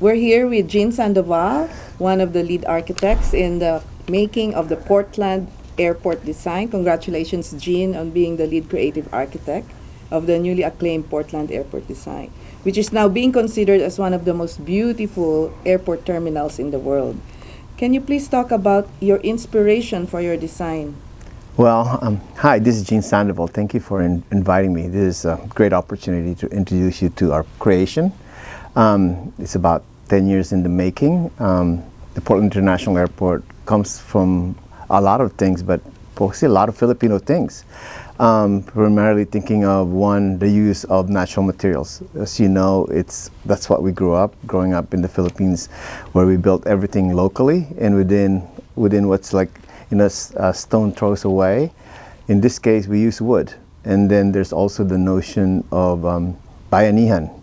We're here with Gene Sandoval, one of the lead architects in the making of the Portland Airport design. Congratulations, Gene, on being the lead creative architect of the newly acclaimed Portland Airport design, which is now being considered as one of the most beautiful airport terminals in the world. Can you please talk about your inspiration for your design? Well, hi, this is Gene Sandoval. Thank you for inviting me. This is a great opportunity to introduce you to our creation. It's about 10 years in the making. The Portland International Airport comes from a lot of things, but mostly a lot of Filipino things. Primarily thinking of, one, the use of natural materials. As you know, that's what we growing up in the Philippines, where we built everything locally and within what's like a stone throws away. In this case, we use wood. And then there's also the notion of bayanihan,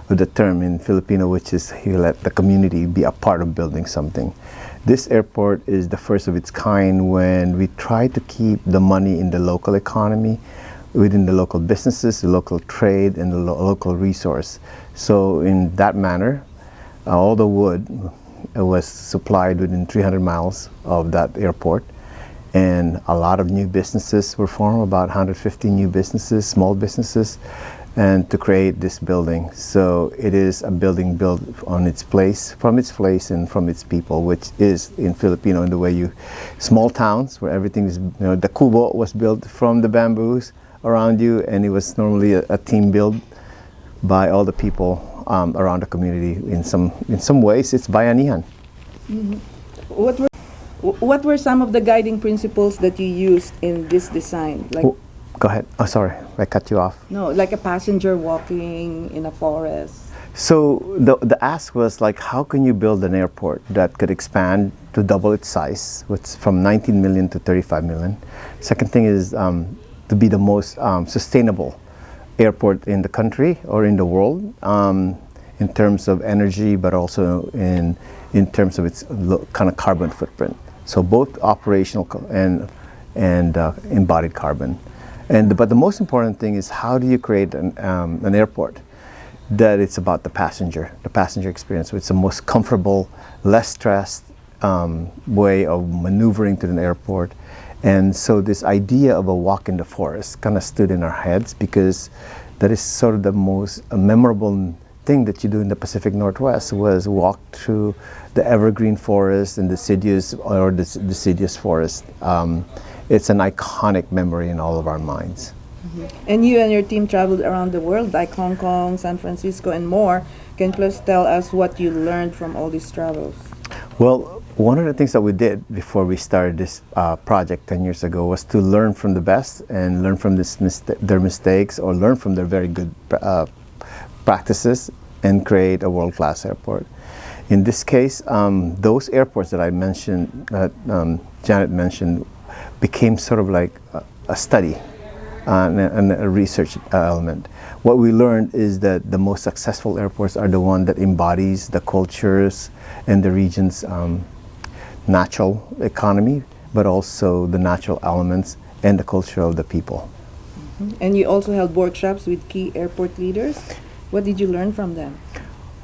with the term in Filipino, which is you let the community be a part of building something. This airport is the first of its kind when we try to keep the money in the local economy, within the local businesses, the local trade, and the local resource. So in that manner, all the wood was supplied within 300 miles of that airport. And a lot of new businesses were formed, about 150 new businesses, small businesses, and to create this building. So it is a building built on its place, from its place and from its people, which is in Filipino in the way small towns where everything is, the kubo was built from the bamboos around you, and it was normally a team build by all the people around the community. In some ways, it's bayanihan. Mm-hmm. What were some of the guiding principles that you used in this design? Go ahead. Oh, sorry, I cut you off. No, like a passenger walking in a forest. So the ask was like, how can you build an airport that could expand to double its size, which from 19 million to 35 million? Second thing is to be the most sustainable airport in the country or in the world, in terms of energy, but also in terms of its kind of carbon footprint. So both operational and embodied carbon. But the most important thing is, how do you create an airport that it's about the passenger experience. It's the most comfortable, less stressed way of maneuvering to an airport. And so this idea of a walk in the forest kind of stood in our heads, because that is sort of the most memorable thing that you do in the Pacific Northwest, was walk through the evergreen forest and deciduous forest. It's an iconic memory in all of our minds. Mm-hmm. And you and your team traveled around the world, like Hong Kong, San Francisco, and more. Can you please tell us what you learned from all these travels? Well, one of the things that we did before we started this project 10 years ago was to learn from the best and learn from their mistakes, or learn from their very good practices, and create a world-class airport. In this case, those airports that I mentioned, that Janet mentioned, became sort of like a study and a research element. What we learned is that the most successful airports are the one that embodies the cultures and the region's natural economy, but also the natural elements and the culture of the people. Mm-hmm. And you also held workshops with key airport leaders. What did you learn from them?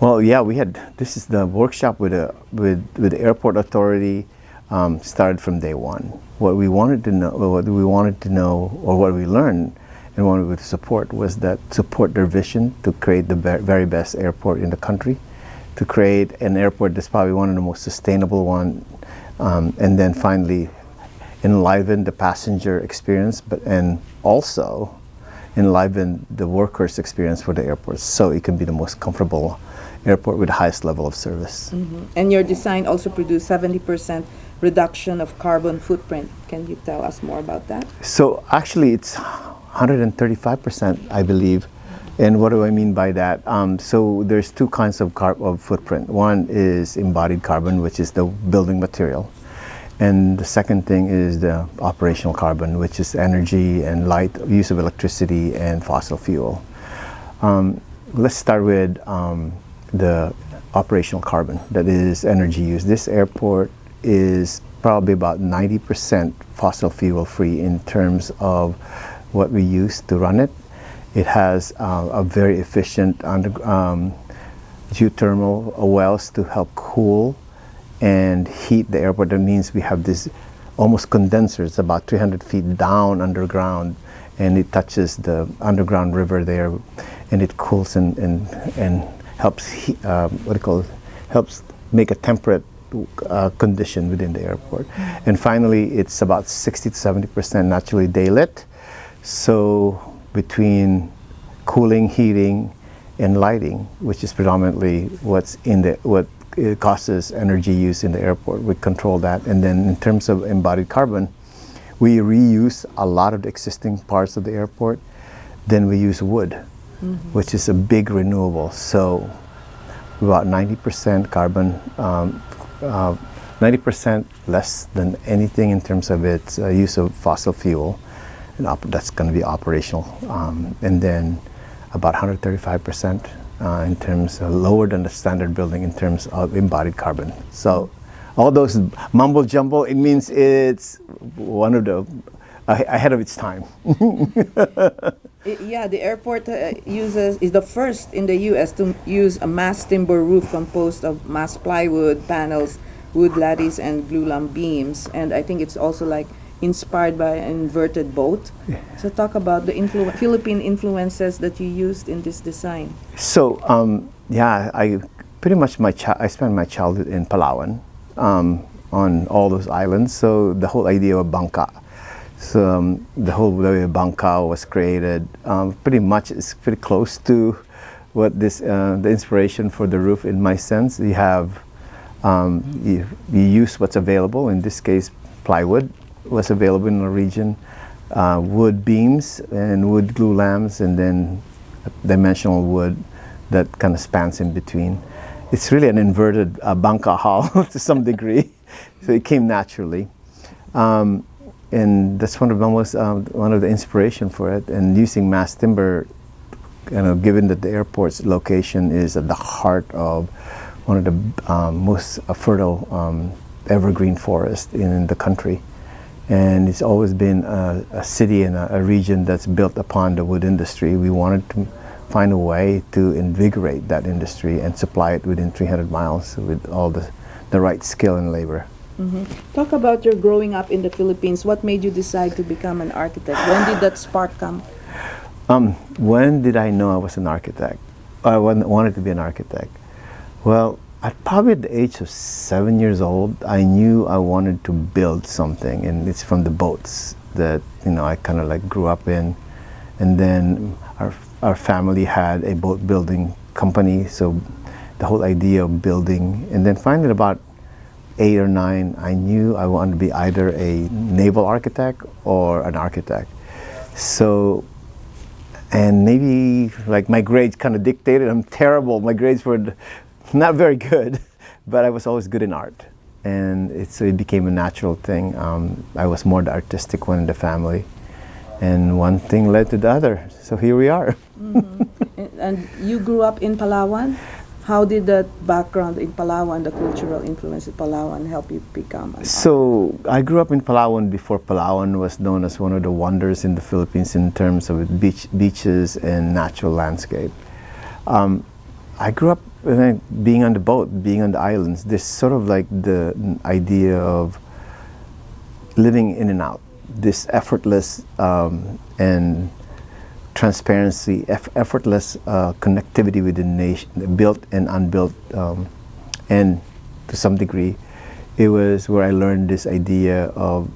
Well, yeah, this is the workshop with the airport authority. Started from day one. What we wanted to know, or what we learned and wanted to support, was support their vision to create the very best airport in the country, to create an airport that's probably one of the most sustainable one, and then finally enliven the passenger experience, and also enliven the workers' experience for the airports, so it can be the most comfortable airport with the highest level of service. Mm-hmm. And your design also produced 70% reduction of carbon footprint. Can you tell us more about that? So actually it's 135%, I believe. And what do I mean by that? So there's two kinds of footprint. One is embodied carbon, which is the building material. And the second thing is the operational carbon, which is energy and light, use of electricity and fossil fuel. Let's start with the operational carbon, that is energy use. This airport is probably about 90% fossil fuel free in terms of what we use to run it. It has a very efficient geothermal wells to help cool and heat the airport. That means we have this almost condenser. It's about 300 feet down underground, and it touches the underground river there, and it cools and helps helps make a temperate condition within the airport. And finally, it's about 60 to 70% naturally daylit. So between cooling, heating, and lighting, which is predominantly what it causes energy use in the airport, we control that. And then in terms of embodied carbon, we reuse a lot of the existing parts of the airport. Then we use wood, which is a big renewable. So about 90% carbon, 90% less than anything in terms of its use of fossil fuel, and that's going to be operational. And then about 135% in terms of lower than the standard building in terms of embodied carbon. So all those mumble jumble, it means it's one of the ahead of its time. Yeah, the airport is the first in the U.S. to use a mass timber roof composed of mass plywood panels, wood lattice, and glulam beams. And I think it's also like inspired by an inverted boat. Yeah. So talk about the Philippine influences that you used in this design. So yeah, I pretty much I spent my childhood in Palawan, on all those islands. So the whole idea of bangka. So the whole way bangka was created pretty much is pretty close to what this the inspiration for the roof in my sense. You have you use what's available. In this case, plywood was available in the region, wood beams and wood glue lamps, and then dimensional wood that kind of spans in between. It's really an inverted bangka hall to some degree, so it came naturally. And that's one of the inspiration for it. And using mass timber, given that the airport's location is at the heart of one of the most fertile evergreen forests in the country, and it's always been a city and a region that's built upon the wood industry. We wanted to find a way to invigorate that industry and supply it within 300 miles with all the right skill and labor. Talk about your growing up in the Philippines. What made you decide to become an architect? When did that spark come? When did I know I was an architect? I wanted to be an architect. Well, probably at the age of 7 years old, I knew I wanted to build something, and it's from the boats that I kind of like grew up in. And then our family had a boat building company, so the whole idea of building. And then finally, about 8 or 9, I knew I wanted to be either a naval architect or an architect. So, and maybe like my grades kind of dictated. I'm terrible. My grades were not very good, but I was always good in art, and so it became a natural thing. I was more the artistic one in the family, and one thing led to the other. So here we are. And you grew up in Palawan. How did that background in Palawan, the cultural influence of Palawan, help you become an architect? So I grew up in Palawan before Palawan was known as one of the wonders in the Philippines in terms of beaches and natural landscape. I grew up being on the boat, being on the islands. This sort of like the idea of living in and out, this effortless and transparency, effortless connectivity with the nation, built and unbuilt, and to some degree, it was where I learned this idea of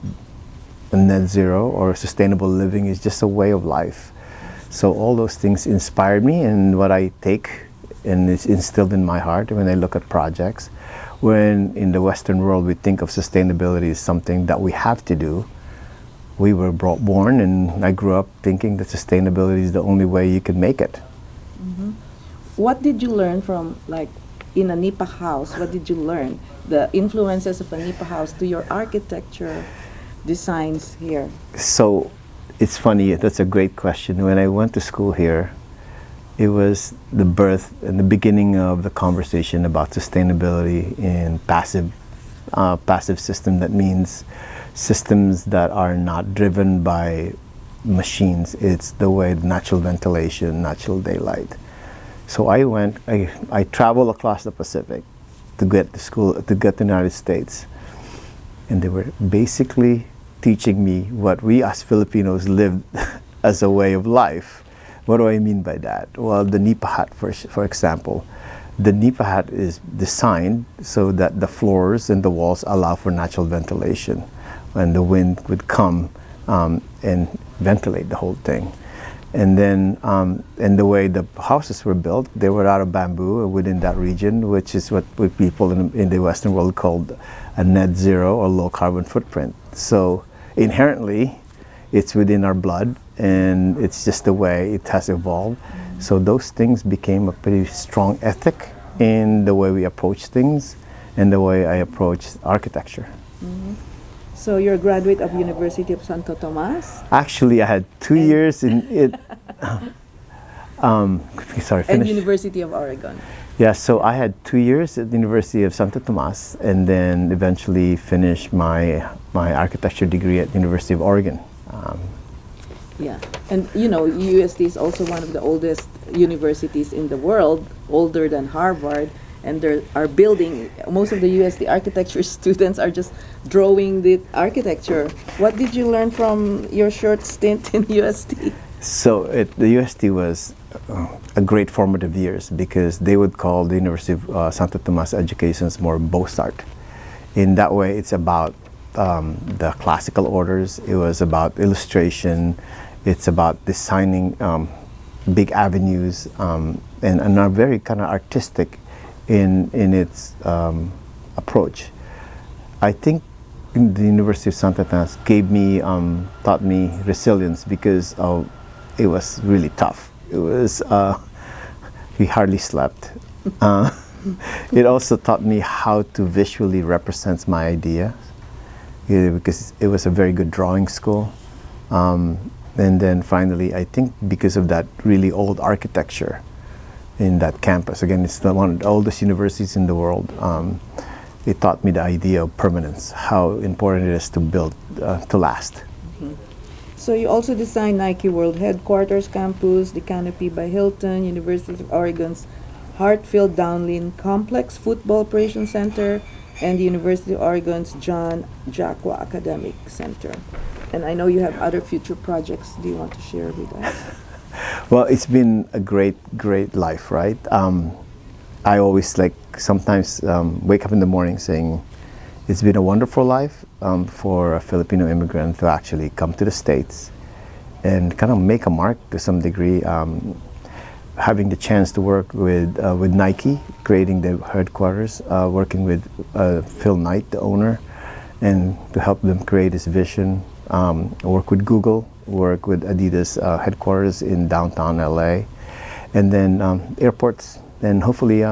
net zero or sustainable living is just a way of life. So all those things inspired me, and what I take and it's instilled in my heart when I look at projects. When in the Western world we think of sustainability as something that we have to do, we were born, and I grew up thinking that sustainability is the only way you can make it. What did you learn from, like, in a nipa house? What did you learn? The influences of a nipa house to your architecture designs here. So it's funny, that's a great question. When I went to school here, it was the birth and the beginning of the conversation about sustainability in passive system. That means systems that are not driven by machines. It's the way natural ventilation, natural daylight. So I traveled across the Pacific to get to school, to get to the United States. And they were basically teaching me what we as Filipinos lived as a way of life. What do I mean by that? Well, the nipa hut, for example. The nipa hut is designed so that the floors and the walls allow for natural ventilation. And the wind would come and ventilate the whole thing. And then, and the way the houses were built, they were out of bamboo within that region, which is what people in the Western world called a net zero or low carbon footprint. So inherently, it's within our blood, and it's just the way it has evolved. So those things became a pretty strong ethic in the way we approach things and the way I approach architecture. So you're a graduate of University of Santo Tomas? Actually, I had 2 years in it. Sorry, And finish. University of Oregon. Yeah, so I had 2 years at the University of Santo Tomas, and then eventually finished my architecture degree at the University of Oregon. Yeah, and you know, UST is also one of the oldest universities in the world, older than Harvard, and they are building, most of the UST architecture students are just drawing the architecture. What did you learn from your short stint in UST? So the UST was a great formative years because they would call the University of Santo Tomas educations more Beaux-Arts. In that way, it's about the classical orders. It was about illustration. It's about designing big avenues and are very kind of artistic in its approach. I think the University of Santo Tomas taught me resilience because it was really tough. It was we hardly slept. It also taught me how to visually represent my idea, because it was a very good drawing school. And then finally, I think because of that really old architecture in that campus, again, it's one of the oldest universities in the world, it taught me the idea of permanence, how important it is to build, to last. So you also designed Nike World Headquarters Campus, the Canopy by Hilton, University of Oregon's Hartfield Downlin Complex Football Operations Center, and the University of Oregon's John Jacqua Academic Center. And I know you have other future projects. Do you want to share with us? Well, it's been a great, great life, right? I always sometimes wake up in the morning saying, it's been a wonderful life for a Filipino immigrant to actually come to the States and kind of make a mark to some degree. Having the chance to work with Nike, creating the headquarters, working with Phil Knight, the owner, and to help them create this vision. Work with Google, work with Adidas headquarters in downtown LA, and then airports, and hopefully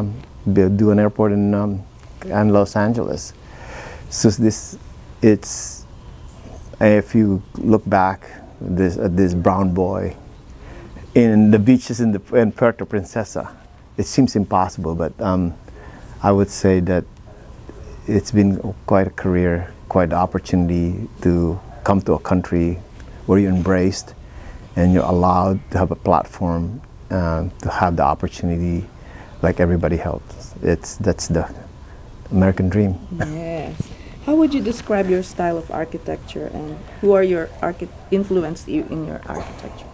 do an airport in Los Angeles. So if you look back at this brown boy in the beaches in Puerto Princesa, it seems impossible, but I would say that it's been quite a career, quite an opportunity to come to a country where you're embraced and you're allowed to have a platform to have the opportunity like everybody else. That's the American dream. Yes. How would you describe your style of architecture, and who are your influenced you in your architecture?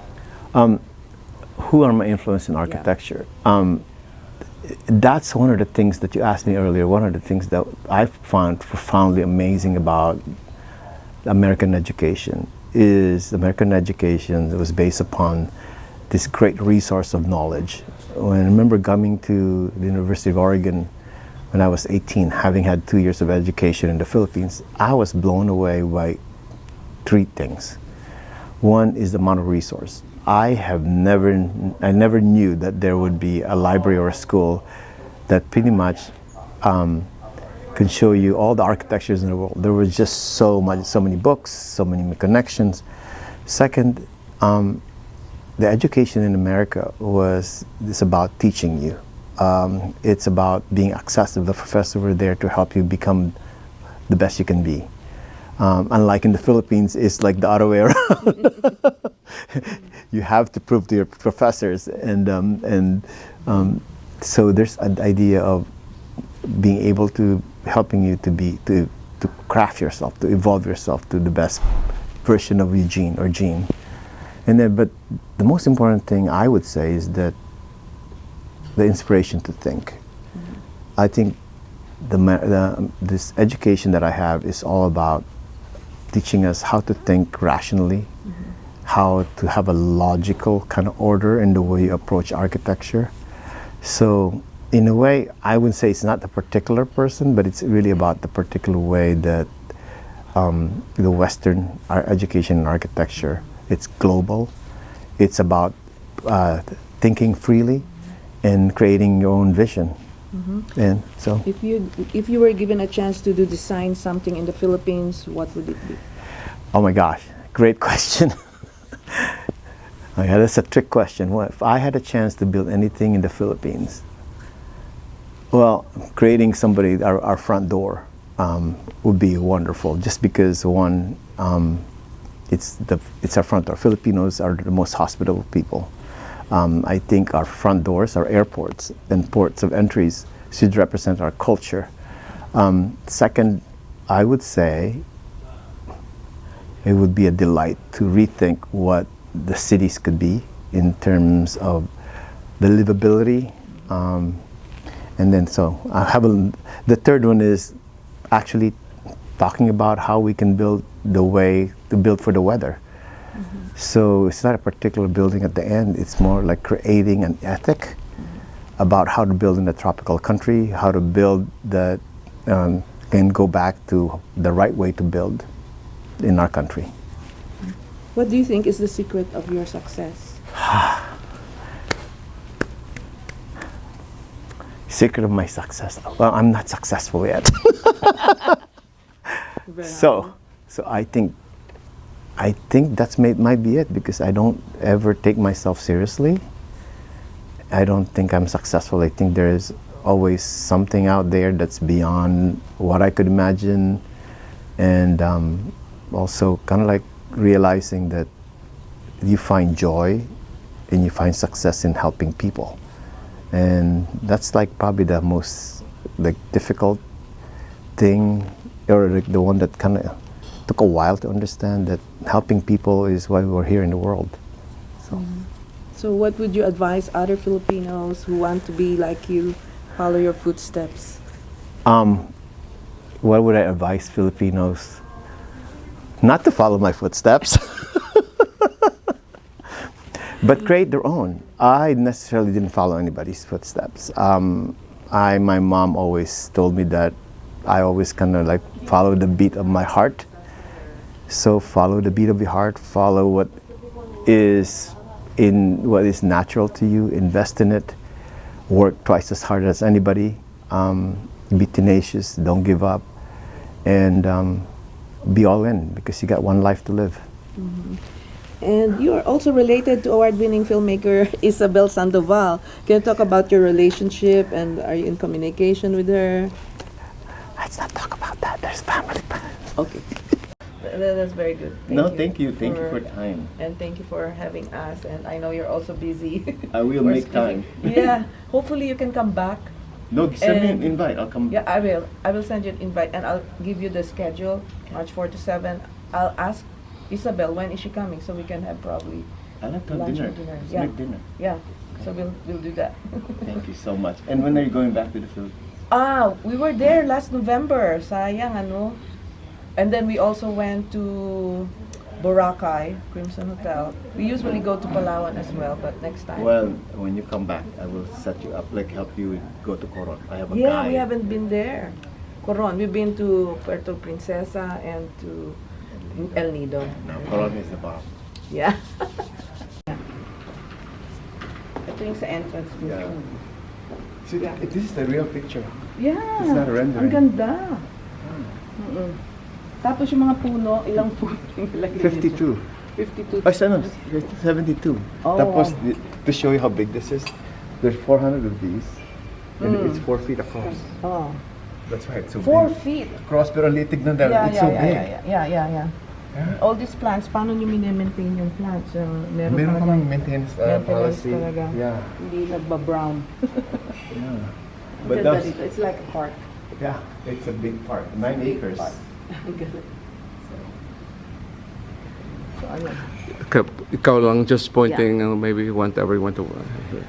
Who are my influence in architecture? That's one of the things that you asked me earlier. One of the things that I found profoundly amazing about American education is American education was based upon this great resource of knowledge. When I remember coming to the University of Oregon when I was 18, having had 2 years of education in the Philippines, I was blown away by three things. One is the amount of resource. I never knew that there would be a library or a school that pretty much can show you all the architectures in the world. There was just so many books, so many connections. Second, the education in America is about teaching you. It's about being accessible. The professors were there to help you become the best you can be. Unlike in the Philippines, it's like the other way around. You have to prove to your professors, and So there's an idea of being able to helping you to craft yourself, to evolve yourself to the best version of Eugene or Gene. And then, but the most important thing I would say is that the inspiration to think. I think this education that I have is all about teaching us how to think rationally, how to have a logical kind of order in the way you approach architecture. So in a way, I would say it's not a particular person, but it's really about the particular way that the Western education and architecture, it's global. It's about thinking freely and creating your own vision. And so, If you were given a chance to design something in the Philippines, what would it be? oh my gosh, great question. Yeah, that's a trick question. What if I had a chance to build anything in the Philippines? Well, creating our front door would be wonderful. Just because one, it's our front door. Filipinos are the most hospitable people. I think our front doors, our airports and ports of entries should represent our culture. Second, I would say it would be a delight to rethink what the cities could be in terms of the livability. And then so I have the third one is actually talking about how we can build the way to build for the weather. So it's not a particular building at the end, it's more like creating an ethic about how to build in a tropical country, how to build that and go back to the right way to build in our country. What do you think is the secret of your success? Secret of my success? Well, I'm not successful yet. So I think that's might be it, because I don't ever take myself seriously. I don't think I'm successful. I think there is always something out there that's beyond what I could imagine, and also kind of like realizing that you find joy and you find success in helping people, and that's like probably the most difficult thing, or the one that kind of took a while to understand, that helping people is why we're here in the world. So what would you advise other Filipinos who want to be like you, follow your footsteps? What would I advise Filipinos? Not to follow my footsteps, but create their own. I necessarily didn't follow anybody's footsteps. My mom always told me that I always kind of like follow the beat of my heart. So follow the beat of your heart, follow what is natural to you, invest in it, work twice as hard as anybody, be tenacious, don't give up, and be all in, because you got one life to live. And you are also related to award-winning filmmaker Isabel Sandoval. Can you talk about your relationship, and are you in communication with her? Let's not talk about that, there's family. Okay. That's very good. Thank you for time. And thank you for having us. And I know you're also busy. I will for make time. Yeah. Hopefully you can come back. No, send me an And- invite, I'll come. Yeah, I will. I will send you an invite, and I'll give you the schedule, March 4 to 7. I'll ask Isabel when is she coming, so we can have probably I'll have to have lunch dinner. or dinner. Let's Yeah. make dinner. Yeah. So we'll do that. Thank you so much. And when are you going back to the Philippines? We were there last November. Sayang, ano. And then we also went to Boracay, Crimson Hotel. We usually go to Palawan as well, but next time. Well, when you come back, I will set you up, like help you go to Coron. I have a Yeah, guy. we haven't been there. Coron, we've been to Puerto Princesa and to El Nido. No, Coron is the bomb. Yeah. Ito yung sa entrance. Yeah. See, Yeah. this is the real picture. Yeah. It's not a rendering. Ang ganda. Tapos yung mga puno, ilang puno yung nilagay dito? 52. 52. Oh, no, 72. Oh, Tapos, wow. to show you how big this is, there's 400 of these, and Mm. it's 4 feet across. Oh. That's why it's so 4 big. feet. Across, pero litig na dahil Yeah, it's yeah, so yeah, big. yeah, yeah, yeah, yeah. All these plants, paano nyo mini-maintain yung plants? Meron talagang kaming maintenance policy. talaga. Yeah. Hindi nagba-brown. Yeah. But But that's, it's like a park. yeah, it's a big park. 9 Big acres. park. Ang galing. So, ayun. Ikaw lang just pointing, maybe you want everyone to hear.